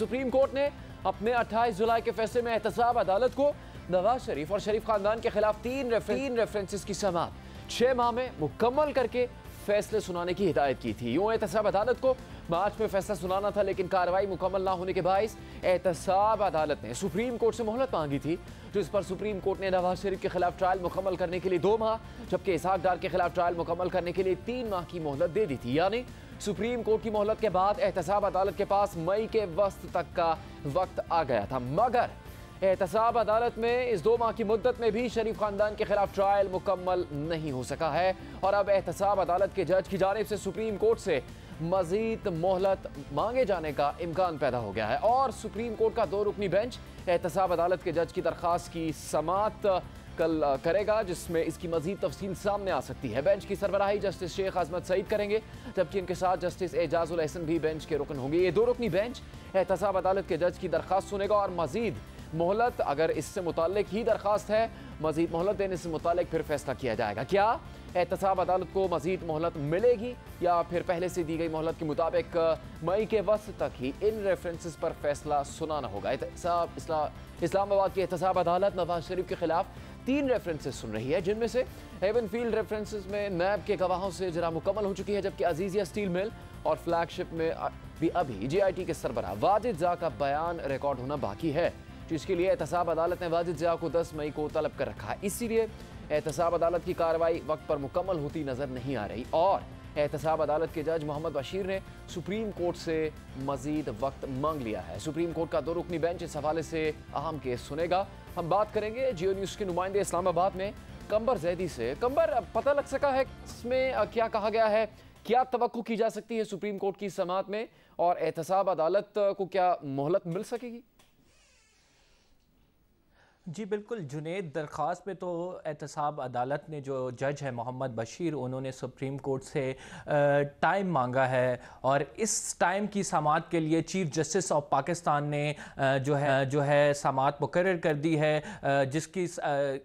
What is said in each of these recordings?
Supreme court ने अपने 28 जुलाई के फैसले में एहतसाब अदालत को नवाज शरीफ और शरीफ खानदान के खिलाफ तीन रेफरेंसेस की समाअत 6 माह में मुकम्मल करके फैसले सुनाने की हिदायत की थी। यूं एहतसाब अदालत को मार्च में फैसला सुनाना था, लेकिन कार्रवाई मुकम्मल ना होने के बायस एहतसाब अदालत ने सुप्रीम कोर्ट से मोहलत मांगी थी, जिस पर सुप्रीम कोर्ट ने नवाज शरीफ के खिलाफ ट्रायल मुकम्मल करने के लिए 2 माह, जबकि इसहाक डार के खिलाफ ट्रायल मुकम्मल करने के लिए 3 माह की मोहलत दे दी थी। यानी सुप्रीम कोर्ट की मोहलत के बाद एहतसाब अदालत के पास मई के वस्त तक का वक्त आ गया था, मगर एहतसाब अदालत में इस 2 माह की मुद्दत में भी शरीफ खानदान के खिलाफ ट्रायल मुकम्मल नहीं हो सका है और अब एहतसाब अदालत के जज की जानिब से सुप्रीम कोर्ट से मजीद मोहलत मांगे जाने का इम्कान पैदा हो गया है और सुप्रीम कोर्ट का 2 रुकनी बेंच एहतसाब अदालत के जज की दरख्वास्त की समाअत कल करेगा, जिसमें इसकी मजीद तफसील सामने आ सकती है। बेंच की सरबराही जस्टिस शेख अजमत सईद करेंगे, जबकि इनके साथ जस्टिस एजाजुल एहसन भी बेंच के रुकन होंगे। ये 2 रुकनी बेंच एहतसाब अदालत के जज की दरख्वास्त सुनेगा और मजीद मोहलत, अगर इससे मुताल्लिक ही दरख्वास्त है, मजीद मोहलत देने से मुताल्लिक फिर फैसला किया जाएगा। क्या एहतसाब अदालत को मजीद मोहलत मिलेगी या फिर पहले से दी गई मोहलत के मुताबिक मई के वस्त तक ही इन रेफरेंसेस पर फैसला सुनाना होगा। इस्लामाबाद की एहतसाब अदालत नवाज शरीफ के खिलाफ 3 रेफरेंसेस सुन रही है, जिनमें से हेवन फील्ड रेफरेंसेस में नैब के गवाहों से जरा मुकम्मल हो चुकी है, जबकि अजीजिया स्टील मिल और फ्लैगशिप में भी अभी JIT के सरबराह वाजिद ज़ा का बयान रिकॉर्ड होना बाकी है, जिसके लिए एहतसाब अदालत ने वाजिद ज़ा को 10 मई को तलब कर रखा है। इसीलिए एहतसाब अदालत की कार्रवाई वक्त पर मुकम्मल होती नजर नहीं आ रही और एहतसाब अदालत के जज मोहम्मद बशीर ने सुप्रीम कोर्ट से मजीद वक्त मांग लिया है। सुप्रीम कोर्ट का 2 रुकनी बेंच इस हवाले से अहम केस सुनेगा। हम बात करेंगे जियो न्यूज़ के नुमाइंदे इस्लामाबाद में कंबर जैदी से। कंबर, पता लग सका है इसमें क्या कहा गया है, क्या तवक्को की जा सकती है सुप्रीम कोर्ट की समाअत में और एहतसाब अदालत को क्या मोहलत मिल सकेगी? जी बिल्कुल जुनेद, दरख्वास्त में तो एहतसाब अदालत ने जो जज है मोहम्मद बशीर, उन्होंने सुप्रीम कोर्ट से टाइम मांगा है और इस टाइम की समाअत के लिए चीफ जस्टिस ऑफ पाकिस्तान ने जो है समाअत मुकर्रर कर दी है, जिसकी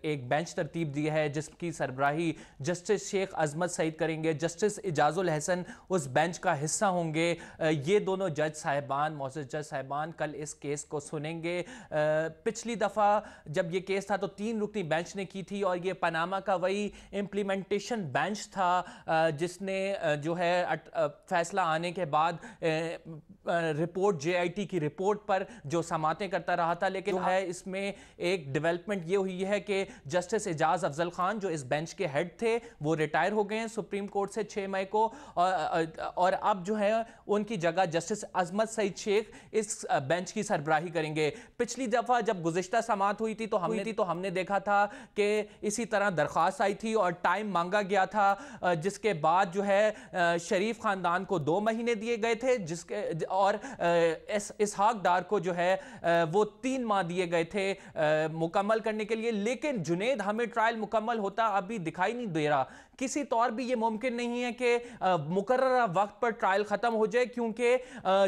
एक बेंच तरतीब दी है, जिसकी सरबराही जस्टिस शेख अजमत सईद करेंगे। जस्टिस एजाजुल एहसन उस बेंच का हिस्सा होंगे। ये दोनों जज साहिबान, मोअज़्ज़ज़ जज साहिबान, कल इस केस को सुनेंगे। पिछली दफ़ा जब ये केस था तो 3 रुकनी बेंच ने की थी और ये पनामा का वही इम्प्लीमेंटेशन बेंच था जिसने जो है फैसला आने के बाद रिपोर्ट JIT की रिपोर्ट पर जो समातें करता रहा था, लेकिन है इसमें एक डेवलपमेंट ये हुई है कि जस्टिस एजाज अफजल खान जो इस बेंच के हेड थे वो रिटायर हो गए हैं सुप्रीम कोर्ट से 6 मई को और अब जो है उनकी जगह जस्टिस अजमत सईद शेख इस बेंच की सरबराही करेंगे। पिछली दफ़ा जब गुज़िश्ता समाअत हुई थी तो हमने देखा था कि इसी तरह दरख्वास्त आई थी और टाइम मांगा गया था, जिसके बाद जो है शरीफ खानदान को 2 महीने दिए गए थे, जिसके और इसहाक डार को जो है वो 3 माह दिए गए थे मुकम्मल करने के लिए। लेकिन जुनेद, हमें ट्रायल मुकम्मल होता अभी दिखाई नहीं दे रहा। किसी तौर भी ये मुमकिन नहीं है कि मुकर्ररा वक्त पर ट्रायल ख़त्म हो जाए, क्योंकि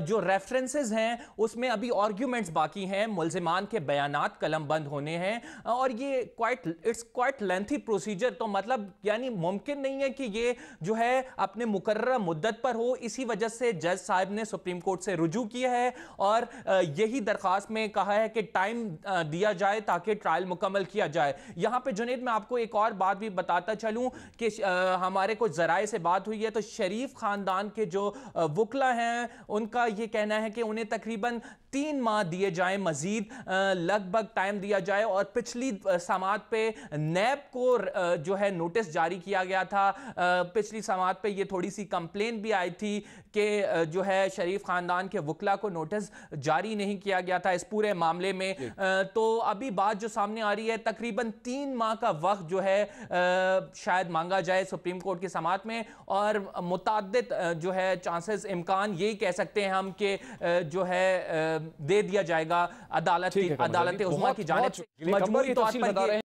जो रेफरेंसेस हैं उसमें अभी आर्ग्यूमेंट्स बाकी हैं, मुल्ज़िमान के बयानात कलमबंद होने हैं और ये इट्स क्वाइट लेंथी प्रोसीजर। तो मतलब यानी मुमकिन नहीं है कि ये जो है अपने मुकर्ररा मुद्दत पर हो। इसी वजह से जज साहब ने सुप्रीम कोर्ट से रुजू किया है और यही दरख्वास्त में कहा है कि टाइम दिया जाए ताकि ट्रायल मुकम्मल किया जाए। यहाँ पे जुनेद, मैं आपको एक और बात भी बताता चलूँ कि हमारे कुछ ज़राए से बात हुई है तो शरीफ खानदान के जो वकला हैं उनका ये कहना है कि उन्हें तकरीबन 3 माह दिए जाएं, मजीद लगभग टाइम दिया जाए। और पिछली समाअत पे नैब को जो है नोटिस जारी किया गया था। पिछली समाअत पे ये थोड़ी सी कंप्लेन भी आई थी कि जो है शरीफ खानदान के वकला को नोटिस जारी नहीं किया गया था इस पूरे मामले में। तो अभी बात जो सामने आ रही है तकरीबन 3 माह का वक्त जो है शायद मांगा जाए सुप्रीम कोर्ट की समाअत में और मुताद्दिद जो है चांसेस, इम्कान यही कह सकते हैं हम कि जो है दे दिया जाएगा अदालत उज़्मा की जानिब से। मजमूई तौर पर